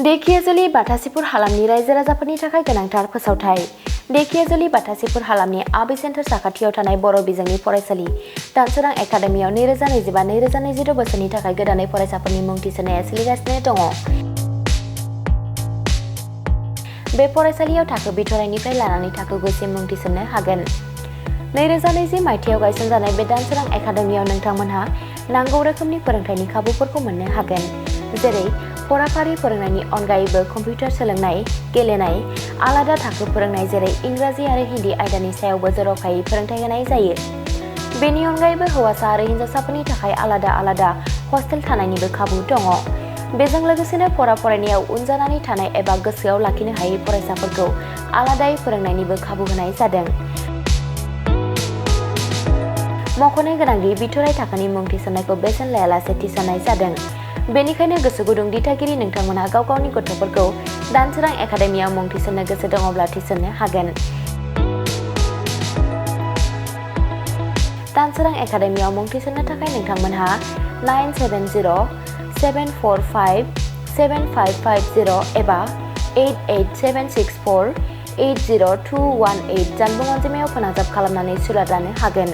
धेकियाजुलि बाथासिपुर हालामनि रायजो राजाफोरनि थाखाय गोनांथार फोसावथाय। धेकियाजुलि बाथासिपुर हालामनि आबै सेन्टार साखाथियाव थानाय बर' बिजोंनि फरायसालि दानसोरां एकाडेमियाव 2025-2026 बोसोरनि थाखाय गोदानै फरायसाफोरनि मुं थिसननाया सोलिगासिनो दङ। बे फरायसालियाव थाखो बिथराइनिफ्राय लानानै थाखो 9 सिम मुं थिसननो हागोन। 2020 मायथाइयाव गायसनजानाय बे दानसोरां एकाडेमियाव नोंथांमोनहा नांगौ रोखोमनि फोरोंथायनि खाबुफोरखौ मोननो हागोन, जेरै फराफारि फोरोंनायनि अनगायैबो कम्पिउटार सोलोंनाय, गेलेनाय, आलादा थाखो फोरोंनाय जेरै इंराजि आरो हिन्दी आयदानि सायावबो जर'खायै फोरोंथाय होनाय जायो। बेनि अनगायैबो हौवासा आरो हिन्जावसाफोरनि थाखाय आलादा हस्टेल थानायनिबो खाबु दङ। बेजों लोगोसेनो फरायनायाव उन जानानै थानाय एबा गोसोआव लाखिनो हायै फरायसाफोरखौ आलादायै फोरोंनायनिबो खाबु होनाय जादों। मख'नो गोनांदि बिथराइ थाखोनि मुं थिसननायखौ बेसेन लायालासे थिसननाय जादों। बेनिखायनो गोसो गुदुं दिथागिरि नोंथांमोनहा गाव गावनि गथ'फोरखौ दानसोरां एकाडेमियाव मुं थिसननो गोसो दङब्ला थिसननो हागोन। दानसोरां एकाडेमियाव मुं थिसननो थाखाय नोंथांमोनहा 9770745550 एबा 88764802118 जानबुं अनजिमायाव फोनांजाब खालामनानै सुलाद लानो हागोन।